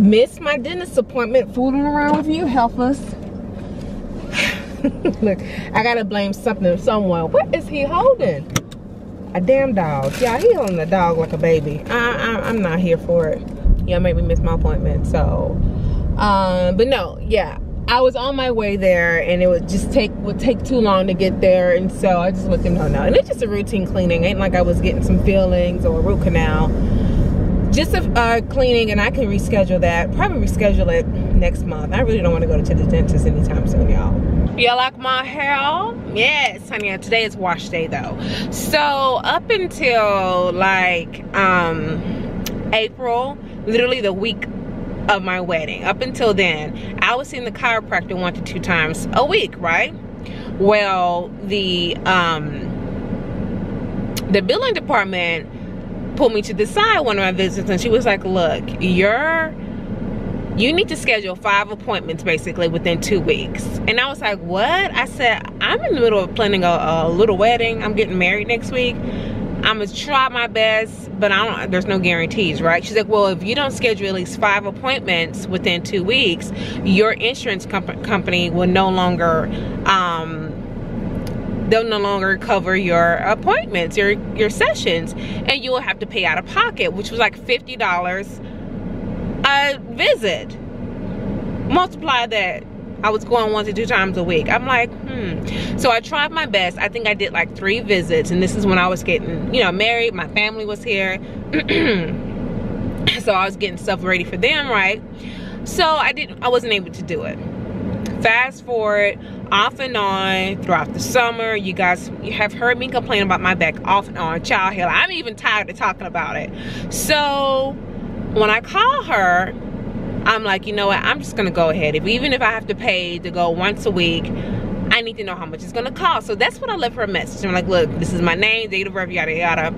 missed my dentist appointment fooling around with you helpers. Look, I gotta blame something or someone. What is he holding? A damn dog. Yeah, he holding the dog like a baby. I'm not here for it. Yeah, made me miss my appointment. So, but no, yeah, I was on my way there, and it would take too long to get there, and so I just let them know no. And it's just a routine cleaning. Ain't like I was getting some fillings or a root canal. Just a cleaning, and I can reschedule that. Probably reschedule it next month. I really don't want to go to the dentist anytime soon, y'all. Y'all like my hair? Yes, honey. Today is wash day though. So up until like April, literally the week of my wedding, up until then, I was seeing the chiropractor 1 to 2 times a week, right? Well, the billing department pulled me to the side one of my visits, and she was like, look, you need to schedule 5 appointments basically within 2 weeks. And I was like, what? I said, I'm in the middle of planning a little wedding. I'm getting married next week. I'm gonna try my best, but there's no guarantees, right? She's like, well, if you don't schedule at least 5 appointments within 2 weeks, your insurance company will no longer, they'll no longer cover your appointments, your sessions, and you will have to pay out of pocket, which was like $50 a visit. Multiply that. I was going 1 to 2 times a week. I'm like, So I tried my best. I think I did like 3 visits, and this is when I was getting, you know, married. My family was here. So I was getting stuff ready for them, right? So I wasn't able to do it. Fast forward, off and on throughout the summer. You have heard me complain about my back off and on. Child hell, I'm even tired of talking about it. So when I call her, I'm like, you know what, I'm just gonna go ahead. Even if I have to pay to go once a week, I need to know how much it's gonna cost. So that's what I left her a message. I'm like, look, this is my name, date of birth, yada yada.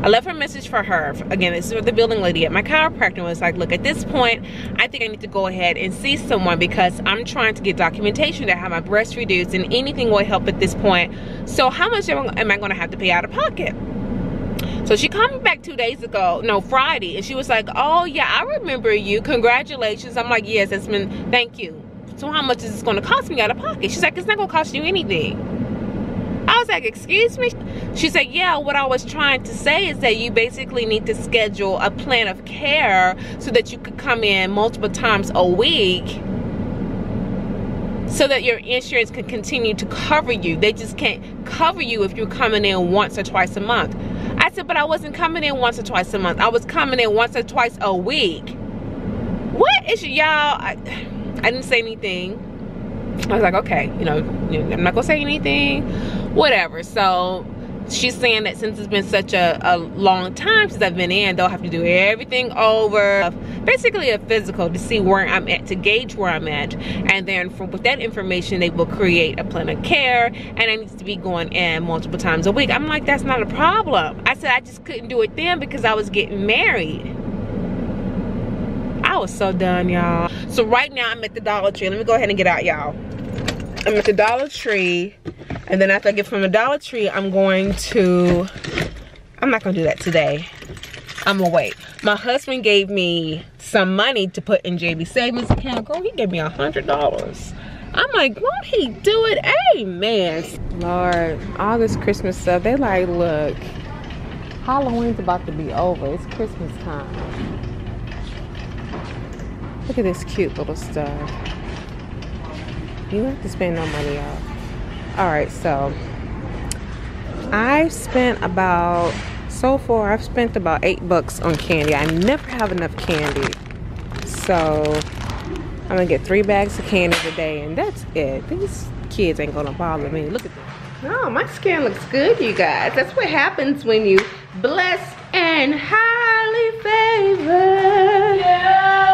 I left her a message for her. Again, this is for the building lady at my chiropractor. Was like, look, at this point, I think I need to go ahead and see someone, because I'm trying to get documentation to have my breast reduced, and anything will help at this point. So how much am I gonna have to pay out of pocket? So she called me back 2 days ago, no, Friday, and she was like, oh yeah, I remember you, congratulations. I'm like, yes, thank you. So how much is this gonna cost me out of pocket? She's like, it's not gonna cost you anything. I was like, excuse me? She said, yeah, what I was trying to say is that you basically need to schedule a plan of care so that you could come in multiple times a week, so that your insurance can continue to cover you. They just can't cover you if you're coming in once or twice a month. I said, but I wasn't coming in once or twice a month. I was coming in once or twice a week. What is y'all? I didn't say anything. I was like, okay, you know, I'm not gonna say anything, whatever. So she's saying that since it's been such a long time since I've been in, they'll have to do everything over, basically a physical, to see where I'm at, to gauge where I'm at, and then with that information they will create a plan of care, and I need to be going in multiple times a week. I'm like, that's not a problem. I said I just couldn't do it then because I was getting married. I was so done, y'all. So right now I'm at the Dollar Tree. Let me go ahead and get out, y'all. I'm at the Dollar Tree, and then after I get from the Dollar Tree, I'm not gonna do that today. I'm gonna wait. My husband gave me some money to put in Jabby's savings account. Girl, he gave me $100. I'm like, won't he do it? Amen. Lord, all this Christmas stuff, they like, look, Halloween's about to be over. It's Christmas time. Look at this cute little stuff. You don't have to spend no money, y'all. Alright, so I've spent about, so far I've spent about $8 on candy. I never have enough candy. So I'm gonna get 3 bags of candy today, and that's it. These kids ain't gonna bother me. Look at this. Oh, my skin looks good, you guys. That's what happens when you blessed and highly favored. Yeah.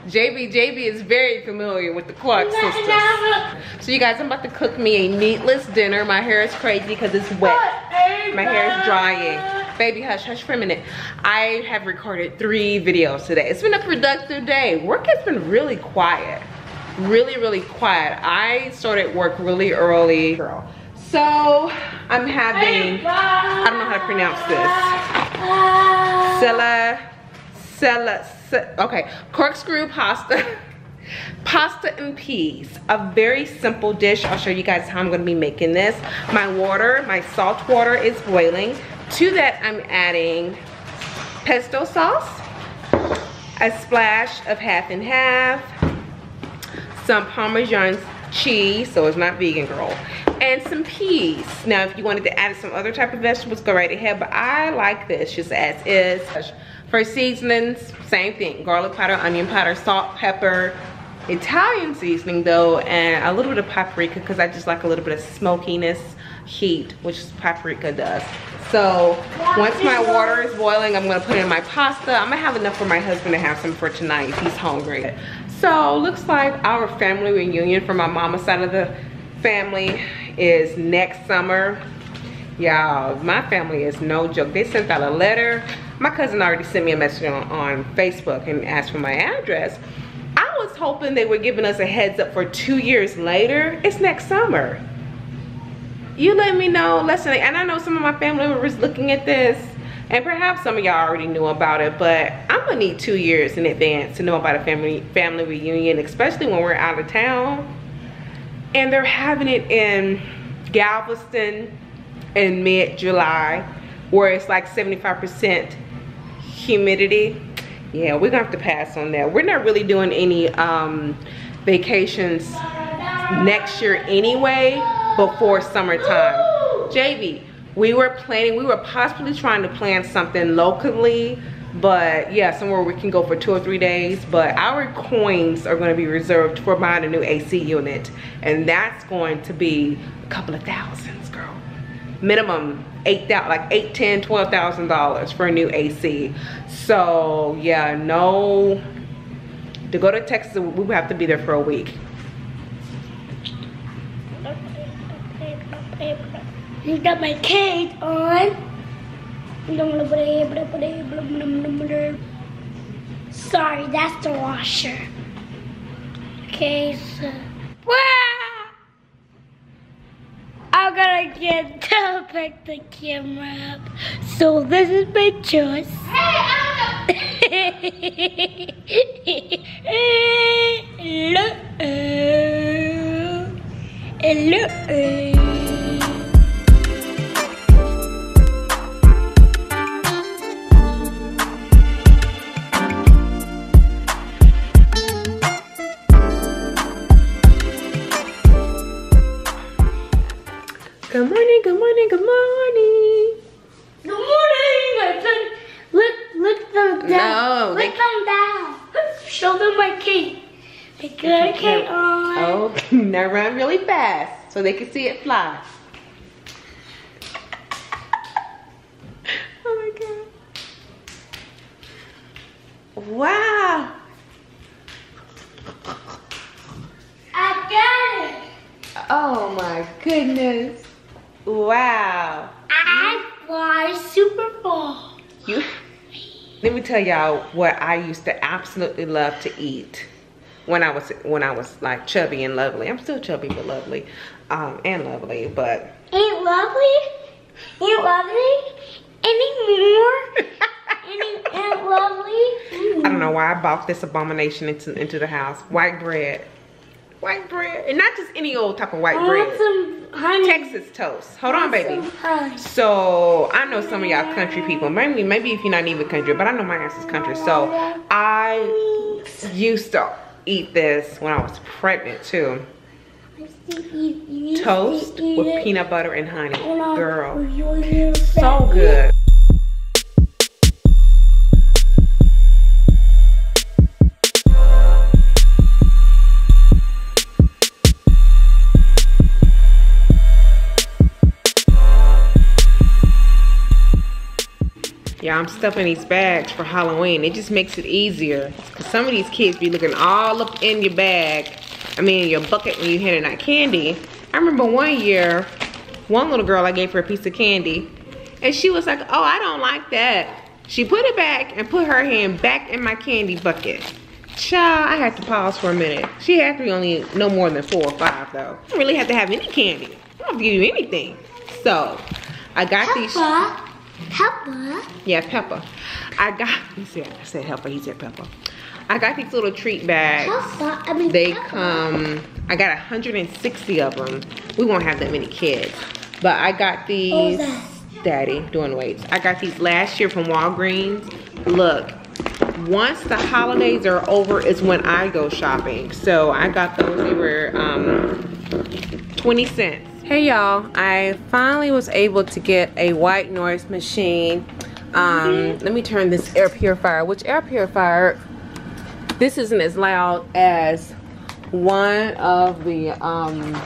Jabby is very familiar with the Clark sisters. So you guys, I'm about to cook me a meatless dinner. My hair is crazy because it's wet. My hair is drying. Baby, hush, hush for a minute. I have recorded 3 videos today. It's been a productive day. Work has been really quiet. Really, really quiet. I started work really early. So I'm having, I don't know how to pronounce this. Okay, corkscrew pasta. Pasta and peas, a very simple dish. I'll show you guys how I'm going to be making this. My salt water is boiling. To that I'm adding pesto sauce, a splash of half and half, some Parmesan cheese, so it's not vegan, girl, and some peas. Now if you wanted to add some other type of vegetables, go right ahead, but I like this just as is. For seasonings, same thing, garlic powder, onion powder, salt, pepper, Italian seasoning though, and a little bit of paprika because I just like a little bit of smokiness, heat, which paprika does. So once my water is boiling, I'm gonna put in my pasta. I'm gonna have enough for my husband to have some for tonight if he's hungry. So looks like our family reunion from my mama's side of the family is next summer. Y'all, my family is no joke. They sent out a letter. My cousin already sent me a message on Facebook and asked for my address. I was hoping they were giving us a heads up for 2 years later. It's next summer. You let me know. Listen, and I know some of my family members looking at this, and perhaps some of y'all already knew about it, but I'm gonna need 2 years in advance to know about a family reunion, especially when we're out of town. And they're having it in Galveston in mid-July, where it's like 75% humidity. Yeah, we're gonna have to pass on that. We're not really doing any vacations next year anyway, before summertime. Jabby, we were possibly trying to plan something locally, but yeah, somewhere we can go for 2 or 3 days, but our coins are gonna be reserved for buying a new AC unit, and that's going to be a couple of thousands, girl. Minimum $8,000, like $8,000, $10,000, $12,000 for a new AC. So yeah, no, to go to Texas, we would have to be there for a week. You got my cake on. Sorry, that's the washer. Okay, so I'm gonna get to pick the camera up. So this is my choice. Hello. Good morning, good morning, good morning. Good morning. Look them down. No, look them down. Show them my cake. I got a cake on. Oh, now run really fast so they can see it fly. Oh my God. Wow. I got it. Oh my goodness. Wow. I fly Super Bowl. Let me tell y'all what I used to absolutely love to eat when I was like chubby and lovely. I'm still chubby but lovely, and lovely, but Ain't lovely? Ain't lovely? Any more? Ain't lovely? I don't know why I bought this abomination into the house. White bread. White bread. And not just any old type of white bread. Some honey. Texas toast. Hold on, baby. Honey. So I know some of y'all country people. Maybe if you're not even country, but I know my ass is country. So I used to eat this when I was pregnant too. Toast with peanut butter and honey. Girl. So good. Yeah, I'm stuffing these bags for Halloween. It just makes it easier. Cause some of these kids be looking all up in your bag. I mean, your bucket when you handing out candy. I remember one year, one little girl, I gave her a piece of candy. And she was like, oh, I don't like that. She put it back and put her hand back in my candy bucket. Child, I had to pause for a minute. She had to be only no more than 4 or 5 though. I didn't really have to have any candy. I'll give you anything. So I got these. Pepper. Yeah, Pepper. I said helper. He said Pepper. I got these little treat bags. They come. I got 160 of them. We won't have that many kids, but I got these. Daddy doing weights. I got these last year from Walgreens. Look, once the holidays are over is when I go shopping. So I got those. They were 20 cents. Hey y'all, I finally was able to get a white noise machine. Let me turn this air purifier. Which air purifier? This isn't as loud as one of the and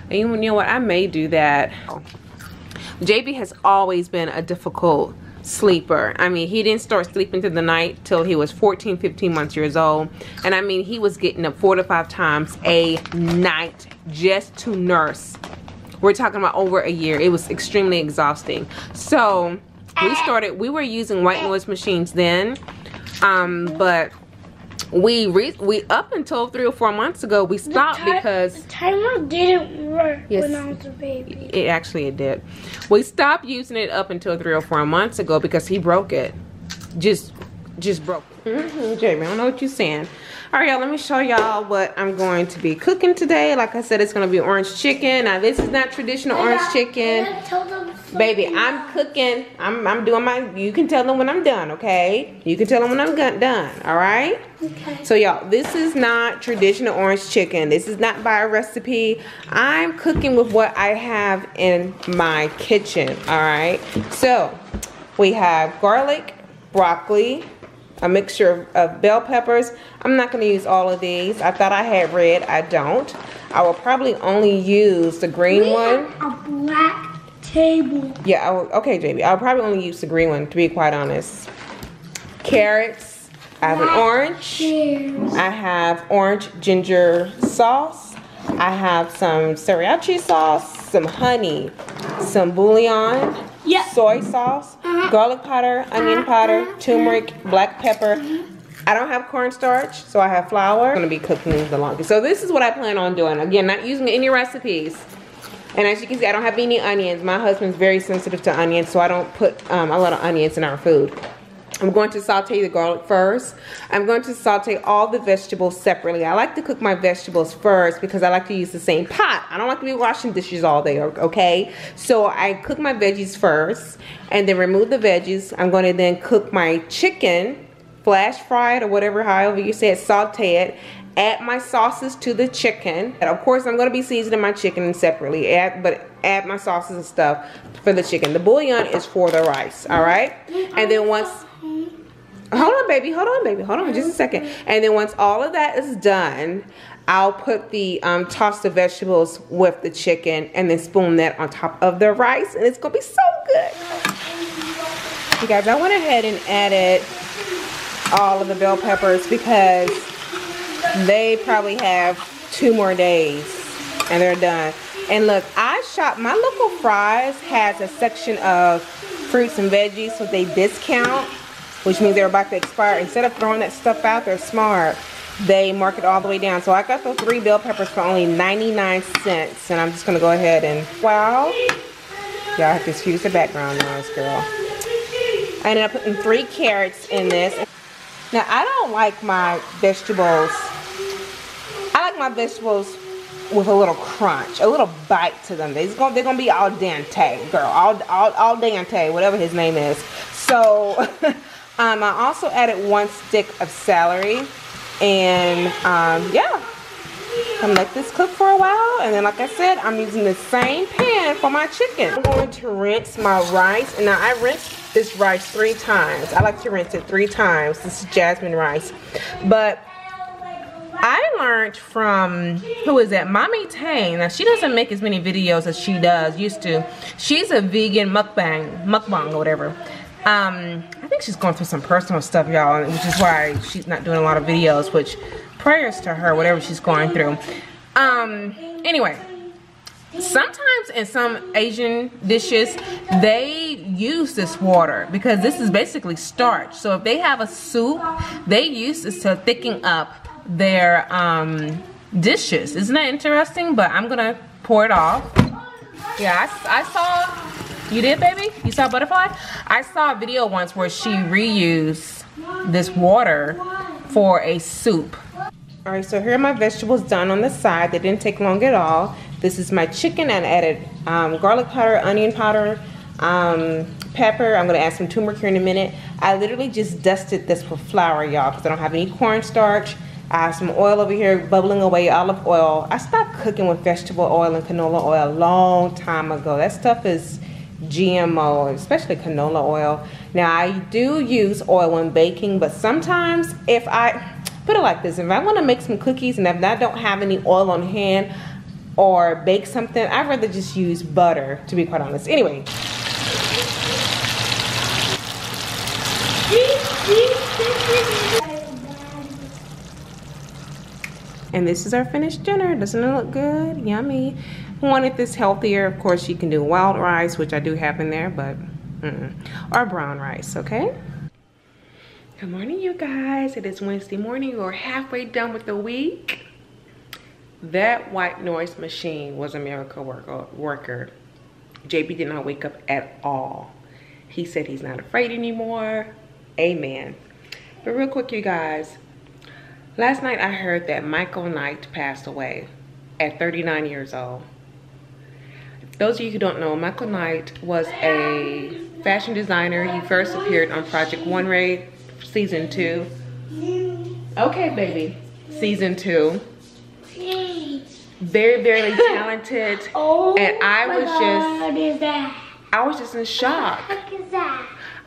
you know what, I may do that. Jabby has always been a difficult sleeper. I mean, he didn't start sleeping through the night till he was 14, 15 months years old. And I mean, he was getting up 4 to 5 times a night just to nurse. We're talking about over a year. It was extremely exhausting. So we were using white noise machines then, but we up until 3 or 4 months ago we stopped because the timer didn't work when I was a baby. It did. We stopped using it up until 3 or 4 months ago because he broke it. Just broke it. Jabby, I don't know what you're saying. All right, y'all, let me show y'all what I'm going to be cooking today. Like I said, it's gonna be orange chicken. Now this is not traditional orange chicken. Baby, I'm cooking. I'm doing my, you can tell them when I'm done, okay? You can tell them when I'm done, all right? Okay. So y'all, this is not traditional orange chicken. This is not by a recipe. I'm cooking with what I have in my kitchen, all right? So we have garlic, broccoli, a mixture of bell peppers. I'm not gonna use all of these. I thought I had red, I don't. I will probably only use the green one. A black table. Yeah, okay, Jabby. I'll probably only use the green one, to be quite honest. Carrots. I have an orange. I have orange ginger sauce. I have some sriracha sauce, some honey, some bouillon, soy sauce, garlic powder, onion powder, turmeric, black pepper. I don't have cornstarch, so I have flour. I'm gonna be cooking the longest. So this is what I plan on doing. Again, not using any recipes. And as you can see, I don't have any onions. My husband's very sensitive to onions, so I don't put a lot of onions in our food. I'm going to saute the garlic first. I'm going to saute all the vegetables separately. I like to cook my vegetables first because I like to use the same pot. I don't like to be washing dishes all day, okay? So I cook my veggies first and then remove the veggies. I'm going to then cook my chicken, flash fry it or whatever, however you say it, saute it. Add my sauces to the chicken. And of course, I'm going to be seasoning my chicken separately. But add my sauces and stuff for the chicken. The bouillon is for the rice, all right? And then once... Hold on, baby. Hold on, baby. Hold on just a second. And then once all of that is done, I'll put the toss the vegetables with the chicken and then spoon that on top of the rice. And it's going to be so good. You guys, I went ahead and added all of the bell peppers because they probably have 2 more days and they're done. And look, my local Fry's has a section of fruits and veggies with a discount, which means they're about to expire. Instead of throwing that stuff out, they're smart. They mark it all the way down. So I got those 3 bell peppers for only 99 cents. And I'm just gonna go ahead and, wow. Y'all have to excuse the background noise, girl. I ended up putting 3 carrots in this. Now, I don't like my vegetables. I like my vegetables with a little crunch, a little bite to them. They're gonna be al dente, girl. Al dente, whatever his name is. So, I also added 1 stick of celery. And, yeah. I'm let this cook for a while. And then, like I said, I'm using the same pan for my chicken. I'm going to rinse my rice. And now, I rinsed this rice 3 times. I like to rinse it 3 times. This is jasmine rice. But I learned from, who is that? Mommy Tang. Now, she doesn't make as many videos as she used to. She's a vegan mukbang or whatever. I think she's going through some personal stuff, y'all, which is why she's not doing a lot of videos, which prayers to her, whatever she's going through. Anyway, sometimes in some Asian dishes, they use this water because this is basically starch. So if they have a soup, they use this to thicken up their dishes. Isn't that interesting? But I'm gonna pour it off. Yeah, I saw, you did, baby? You saw butterfly? I saw a video once where she reused this water for a soup. All right, so here are my vegetables done on the side. They didn't take long at all. This is my chicken, and added garlic powder, onion powder, pepper. I'm gonna add some turmeric here in a minute. I literally just dusted this with flour, y'all, because I don't have any cornstarch. I have some oil over here bubbling away, olive oil. I stopped cooking with vegetable oil and canola oil a long time ago. That stuff is GMO, especially canola oil. Now, I do use oil when baking, but sometimes if I, put it like this, if I want to make some cookies and if I don't have any oil on hand or bake something, I'd rather just use butter, to be quite honest. Anyway. And this is our finished dinner. Doesn't it look good? Yummy. Wanted this healthier. Of course, you can do wild rice, which I do have in there, but or brown rice, okay? Good morning, you guys. It is Wednesday morning. We're halfway done with the week. That white noise machine was a miracle worker. JB did not wake up at all. He said he's not afraid anymore. Amen. But real quick, you guys. Last night I heard that Michael Knight passed away at 39 years old. Those of you who don't know, Michael Knight was a fashion designer. He first appeared on Project One Ray season 2. Okay, baby. Season 2. Very, very talented. And I was just in shock.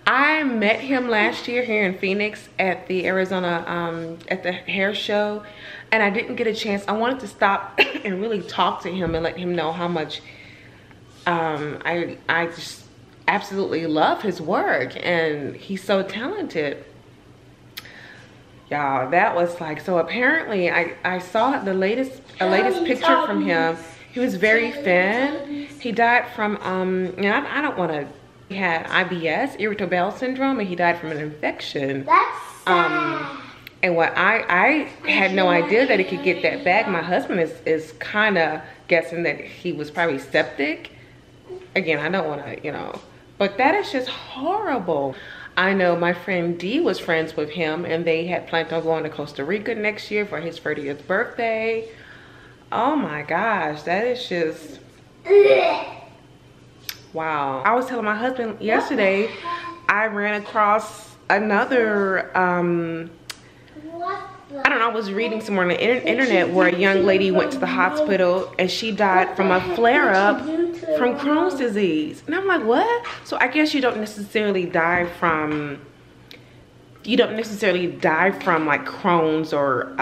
I met him last year here in Phoenix at the Arizona, at the hair show, and I didn't get a chance. I wanted to stop and really talk to him and let him know how much I just absolutely love his work, and he's so talented. Y'all, that was like, so apparently I saw the latest picture from him. He was very thin. He died from, I don't want to, he had IBS, irritable bowel syndrome, and he died from an infection. That's sad. And what I had no idea that he could get that bad. My husband is kind of guessing that he was probably septic. Again, I don't want to, you know, but that is just horrible. I know my friend Dee was friends with him, and they had planned on going to Costa Rica next year for his 30th birthday. Oh my gosh, that is just... Wow. I was telling my husband yesterday, I ran across another, I don't know, I was reading somewhere on the internet where a young lady went to the hospital and she died from a flare-up from Crohn's disease. And I'm like, what? So I guess you don't necessarily die from like Crohn's or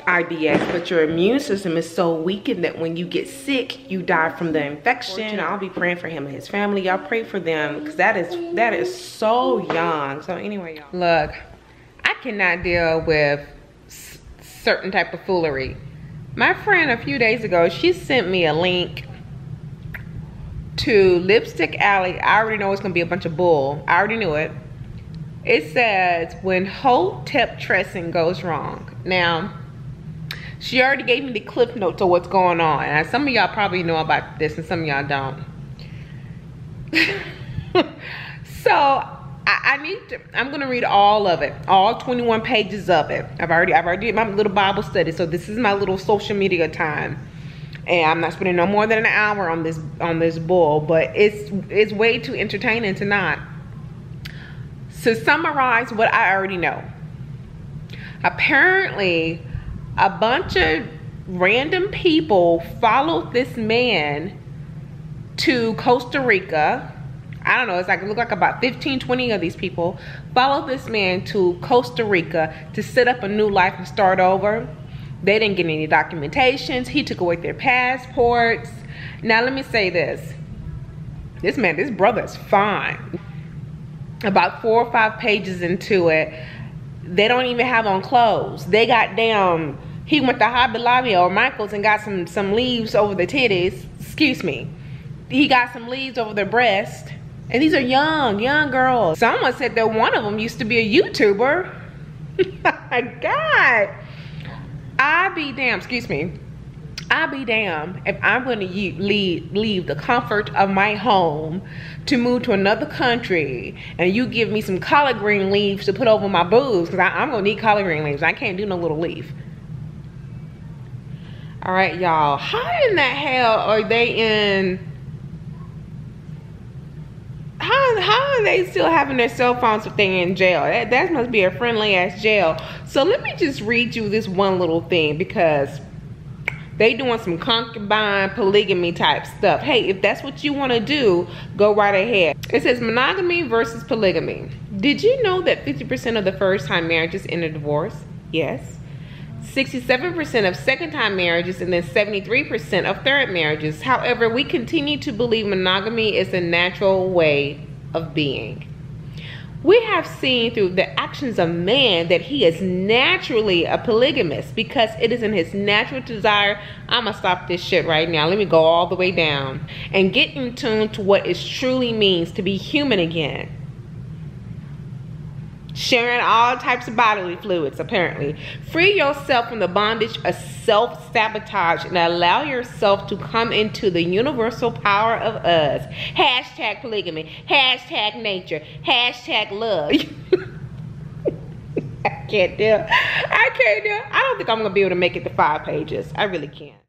IBS, but your immune system is so weakened that when you get sick, you die from the infection. I'll be praying for him and his family. Y'all pray for them, because that is so young. So anyway, y'all, look, I cannot deal with certain type of foolery. My friend a few days ago, she sent me a link to Lipstick Alley. I already know it's gonna be a bunch of bull. I already knew it. It says when Hotep dressing goes wrong. Now, she already gave me the clip notes of what's going on. And some of y'all probably know about this and some of y'all don't. So I'm gonna read all of it, all 21 pages of it. I've already did my little Bible study, so this is my little social media time. And I'm not spending no more than an hour on this bull, but it's way too entertaining to not. To summarize what I already know. Apparently, a bunch of random people followed this man to Costa Rica. I don't know, it's like, it looked like about 15, 20 of these people followed this man to Costa Rica to set up a new life and start over. They didn't get any documentations. He took away their passports. Now let me say this. This brother's fine. About 4 or 5 pages into it, they don't even have on clothes. They got down, he went to Hobby Lobby or Michael's and got some leaves over the titties. Excuse me. He got some leaves over their breast. And these are young girls. Someone said that one of them used to be a YouTuber. My God. I be damn, excuse me. I'll be damned if I'm going to leave the comfort of my home to move to another country and you give me some collard green leaves to put over my boobs, because I'm going to need collard green leaves. I can't do no little leaf. All right, y'all. How in the hell are they in... How are they still having their cell phones if they're in jail? That must be a friendly ass jail. So let me just read you this one little thing, because they doing some concubine polygamy type stuff. Hey, if that's what you want to do, go right ahead. It says monogamy versus polygamy. Did you know that 50% of the first time marriages end in divorce? Yes. 67% of second time marriages, and then 73% of third marriages. However, we continue to believe monogamy is a natural way of being. We have seen through the actions of man that he is naturally a polygamist, because it is in his natural desire. I'm gonna stop this shit right now. Let me go all the way down and get in tune to what it truly means to be human again. Sharing all types of bodily fluids, apparently. Free yourself from the bondage of self-sabotage and allow yourself to come into the universal power of us. Hashtag polygamy. Hashtag nature. Hashtag love. I can't do it. I don't think I'm going to be able to make it to 5 pages. I really can't.